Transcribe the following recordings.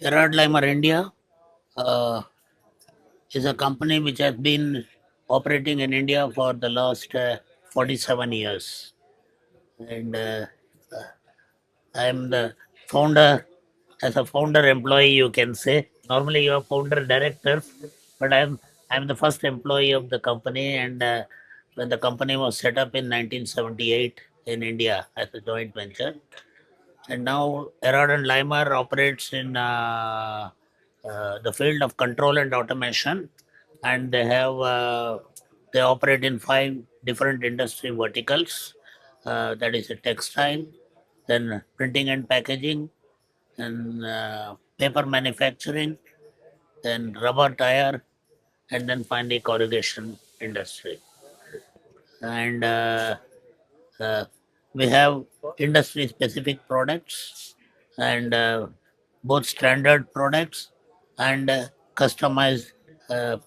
Erhardt+Leimer India uh, is a company which has been operating in India for the last 47 years. And I am the founder, as a founder employee, you can say. Normally, you are founder director, but I'm the first employee of the company. And when the company was set up in 1978 in India as a joint venture, and now Erhardt+Leimer operates in the field of control and automation, and they operate in 5 different industry verticals. That is a textile, then printing and packaging, then paper manufacturing, then rubber tire, and then finally corrugation industry. And uh, we have industry specific products and both standard products and customized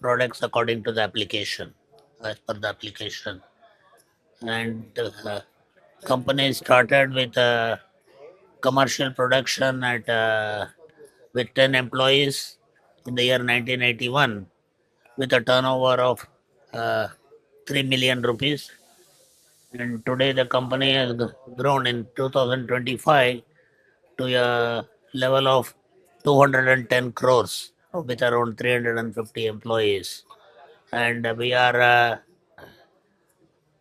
products according to the application, as per the application. And company started with commercial production at with 10 employees in the year 1981 with a turnover of uh, 3 million rupees. And today the company has grown in 2025 to a level of 210 crores with around 350 employees. And we are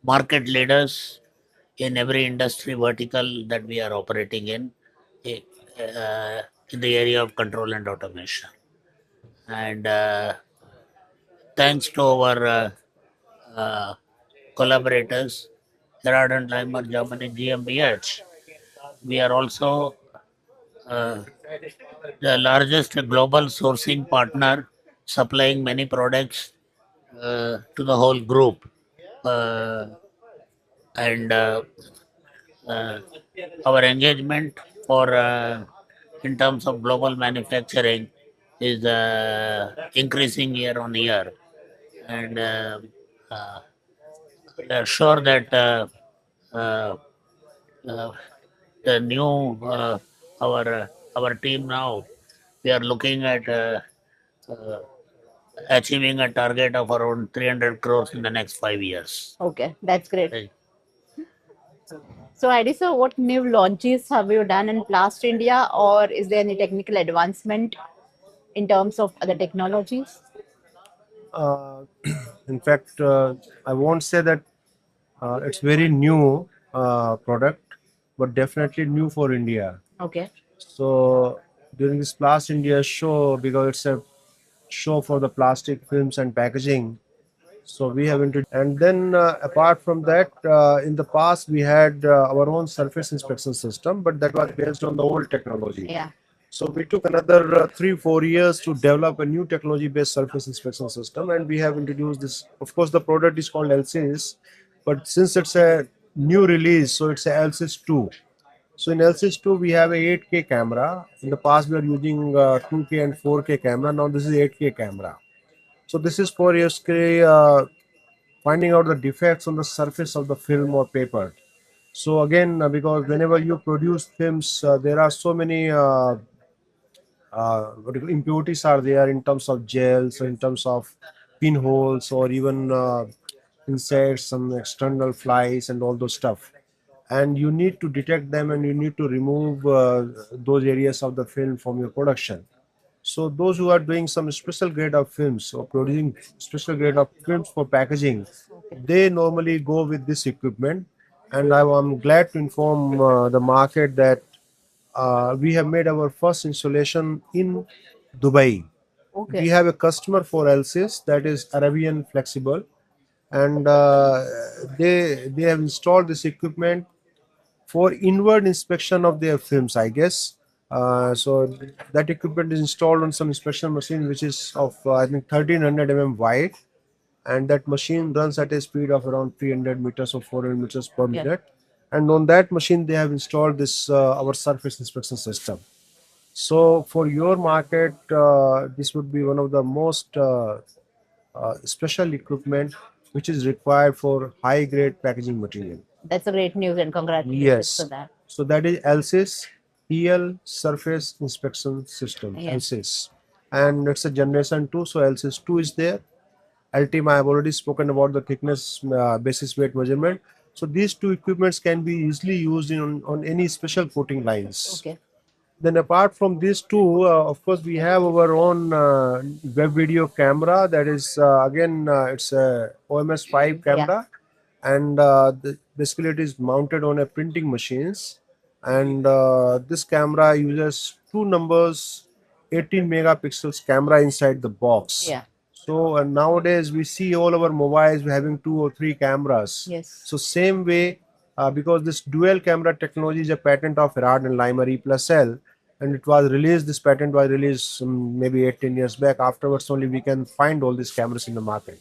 market leaders in every industry vertical that we are operating eh, in the area of control and automation. And thanks to our uh, collaborators, Erhardt+Leimer Germany GmbH, we are also uh, the largest global sourcing partner, supplying many products to the whole group. Uh, and uh, our engagement for in terms of global manufacturing is increasing year on year. And uh, we are sure that uh, uh, the new our team now, we are looking at uh, achieving a target of around 300 crores in the next 5 years. Okay, that's great. Right. So, Adisa, what new launches have you done in Plastindia, or is there any technical advancement in terms of other technologies? Uh, in fact, I won't say that it's very new product, but definitely new for India. Okay. So during this Plus India show, because it's a show for the plastic films and packaging, so we have introduced. And then apart from that, in the past we had our own surface inspection system, but that was based on the old technology. Yeah. So we took another 3-4 years to develop a new technology-based surface inspection system, and we have introduced this. Of course, the product is called LCS, but since it's a new release, so it's a LCS 2. So in LCS 2, we have a 8K camera. In the past, we are using 2K and 4K camera. Now this is 8K camera. So this is for your finding out the defects on the surface of the film or paper. So again, because whenever you produce films, there are so many impurities are there in terms of gels, in terms of pinholes, or even insects, some external flies, and all those stuff. And you need to detect them, and you need to remove those areas of the film from your production. So those who are doing some special grade of films or producing special grade of films for packaging, they normally go with this equipment. And I'm glad to inform the market that we have made our first installation in Dubai. We Okay. have a customer for LCS, that is Arabian Flexible, and they have installed this equipment for inward inspection of their films, I guess. So that equipment is installed on some inspection machine, which is of I think 1300 wide, and that machine runs at a speed of around 300 meters or 400 meters per Yeah. minute. And on that machine, they have installed this our surface inspection system. So for your market, this would be one of the most special equipment which is required for high grade packaging material. That's a great news and congratulations for Yes. that. So that is LCS. EL Surface Inspection System, Yeah. LSIS, and it's a generation 2, so LSIS 2 is there. Ultima, I have already spoken about the thickness basis weight measurement. So these two equipments can be easily used on any special coating lines. Okay. Then apart from these two, of course, we have our own web video camera. That is again, it's a OMS 5 Yeah. camera, and basically it is mounted on a printing machines. And this camera uses two numbers, 18 megapixels camera inside the box. Yeah. So nowadays we see all our mobiles having two or three cameras. Yes. So same way, because this dual camera technology is a patent of Erhardt+Leimer E plus L, and it was released. This patent was released maybe 18 years back. Afterwards, only we can find all these cameras in the market.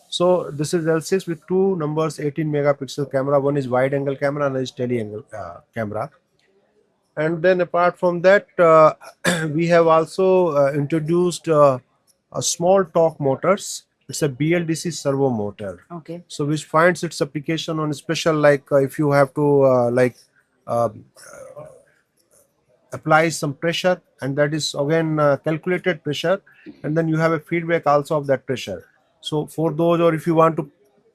So this is L6 with two numbers, 18 megapixel camera. One is wide angle camera, and is tele angle camera. And then apart from that, we have also introduced a small torque motors. It's a BLDC servo motor. Okay. So which finds its application on special, like if you have to uh, apply some pressure, and that is again calculated pressure, and then you have a feedback also of that pressure. So for those, or if you want to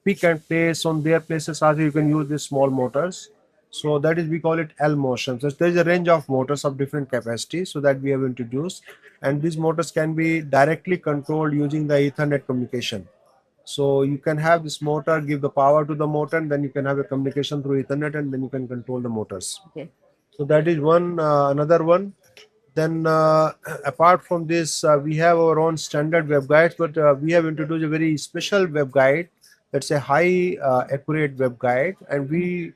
pick and place on their places also, you can use these small motors. So that is, we call it L motion. So there is a range of motors of different capacity, so that we have introduced, and these motors can be directly controlled using the Ethernet communication. So you can have this motor, give the power to the motor, and then you can have a communication through Ethernet, and then you can control the motors. Okay. So that is one, another one. Then apart from this, we have our own standard web guides, but we have introduced a very special web guide. That's a high accurate web guide, and we,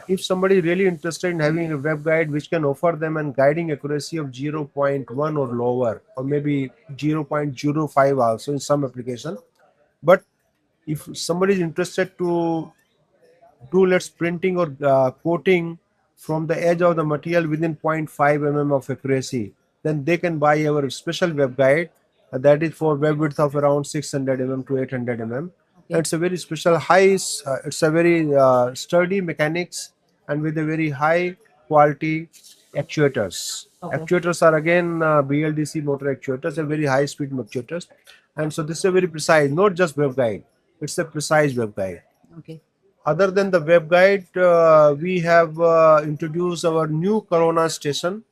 if somebody really interested in having a web guide which can offer them an guiding accuracy of zero point 0.1 or lower, or maybe 0.05 also in some application. But if somebody is interested to do, let's printing or coating from the edge of the material within zero point 0.5 of accuracy, then they can buy our special web guide, that is for web width of around 600 to 800 Okay. It's a very special it's a very sturdy mechanics, and with a very high quality actuators. Okay. Actuators are again BLDC motor actuators, a very high speed actuators, and so this is a very precise, not just web guide, it's a precise web guide. Okay. Other than the web guide, we have introduced our new Corona station.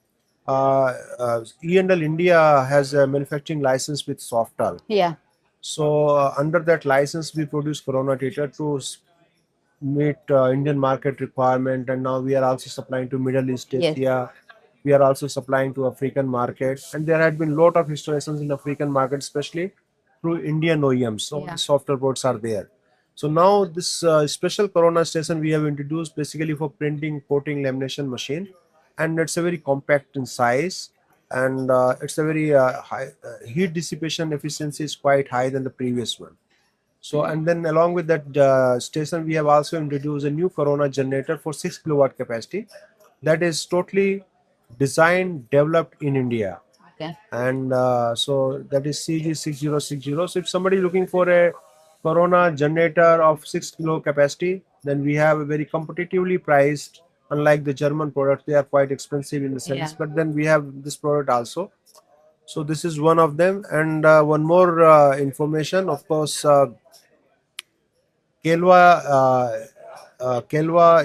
E&L India has a manufacturing license with Softal. Yeah. So under that license, we produce Corona data to meet Indian market requirement, and now we are also supplying to Middle East, Yes. Asia. We are also supplying to African market, and there had been lot of installations in African market, especially through Indian OEMs. So Yeah. the software boards are there. So now this special Corona station we have introduced basically for printing, coating, lamination machine, and it's a very compact in size, and it's a very high heat dissipation efficiency is quite high than the previous one. So, and then along with that station, we have also introduced a new Corona generator for 6 kilowatt capacity, that is totally designed, developed in India. Okay. And so that is CG6060. So if somebody is looking for a Corona generator of 6 kilo capacity, then we have a very competitively priced, unlike the German products, they are quite expensive in the sense, Yeah. but then we have this product also. So this is one of them. And one more information, of course, Kelva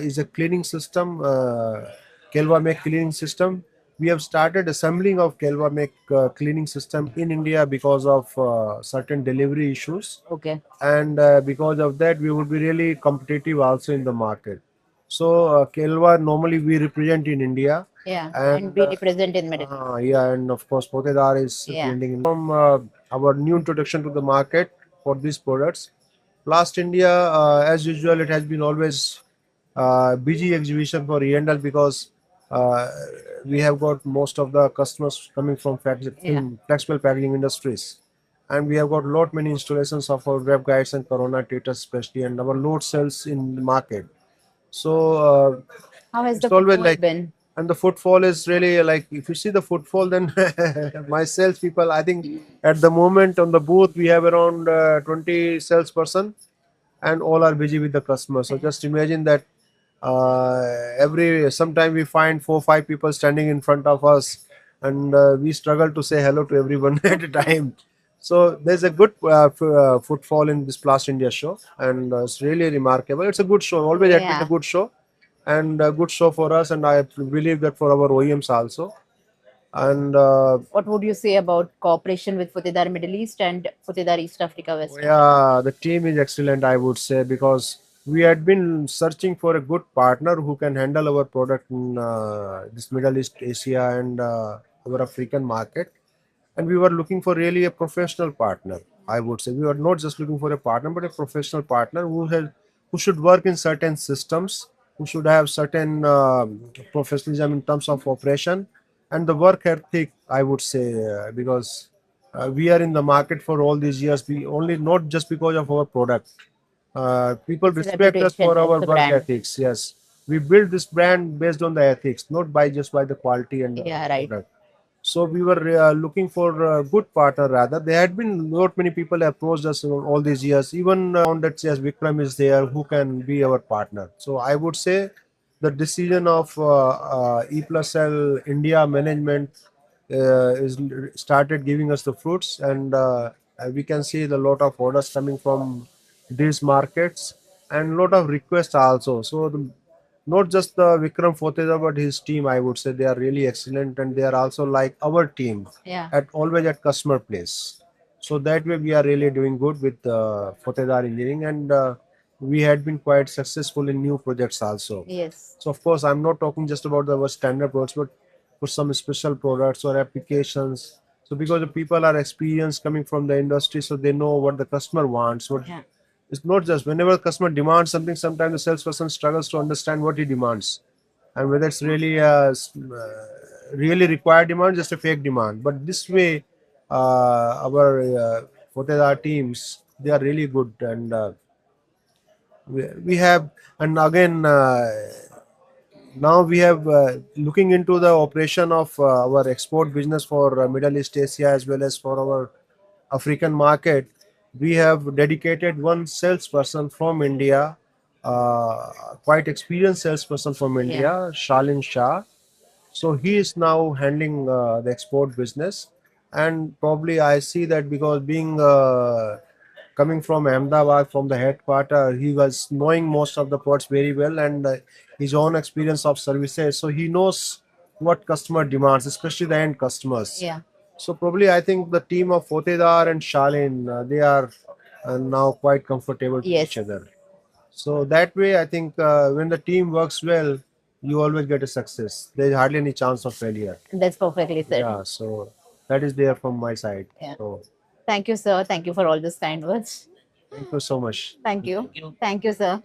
is a cleaning system. Kelva make cleaning system. We have started assembling of Kelva make cleaning system in India because of certain delivery issues, Okay. and because of that, we would be really competitive also in the market. So Kelva normally we represent in India, Yeah. And and we represent in Middle East. yeah, and of course Fotedar is Yeah. representing from our new introduction to the market for these products. Plastindia, as usual, it has been always busy exhibition for E&L, because uh, we have got most of the customers coming from Yeah. flexible packaging industries, and we have got lot many installations of our web guides and Corona data especially, and our load cells in the market. So How has it's the always footfall like, been? and the footfall is really like, if you see the footfall, then my sales people, I think at the moment on the booth we have around 20 salesperson, and all are busy with the customer. So just imagine that Every sometime we find 4 5 people standing in front of us, and we struggle to say hello to everyone at a time. So there's a good footfall in this Blast India show, and it's really remarkable. It's a good show. Always admit a Yeah. good show, and a good show for us, and I believe that for our OEMs also. And What would you say about cooperation with Fotedar Middle East and Fotedar East Africa, West Africa? yeah, the team is excellent, I would say, because we had been searching for a good partner who can handle our product in this Middle East, Asia, and our African market. And we were looking for really a professional partner, I would say. We were not just looking for a partner, but a professional partner who should work in certain systems, who should have certain professionalism in terms of operation and the work ethic, I would say, because we are in the market for all these years. We only not just because of our product. People It's a respect us for reputation of our the work brand. ethics. Yes, we build this brand based on the ethics, not by just by the quality and Yeah, right. product. So we were looking for a good partner rather. There had been not many people approached us all these years. Even found that yes, Vikram is there who can be our partner. So I would say the decision of E plus L India management is started giving us the fruits, and we can see the lot of orders coming from these markets and lot of requests also. So not just the Vikram Foteda, but his team, I would say they are really excellent, and they are also like our team Yeah. at always at customer place. So that way we are really doing good with Fotedar Engineering, and we had been quite successful in new projects also. Yes. So of course, I'm not talking just about our standard products, but for some special products or applications. So because the people are experienced coming from the industry, so they know what the customer wants. What Yeah. it's not just whenever the customer demands something, sometimes the salesperson struggles to understand what he demands and whether it's really really required demand, just a fake demand. But this way, our what are our teams? They are really good, and we have, and again. Now we have looking into the operation of our export business for Middle East Asia as well as for our African market. We have dedicated one salesperson from India, quite experienced salesperson from Yeah. India, Shalin Shah. So he is now handling the export business, and probably I see that because being coming from Ahmedabad, from the headquarter, he was knowing most of the ports very well, and his own experience of services. So he knows what customer demands, especially the end customers. Yeah. So probably I think the team of Fotedar and Shalin, they are now quite comfortable to each Yes. other. So that way, I think when the team works well, you always get a success. There's hardly any chance of failure. That's perfectly said. Yeah, so that is there from my side. Yeah. So Thank you, sir. Thank you for all these kind words. thank you so much. Thank you. Thank you. Thank you, sir.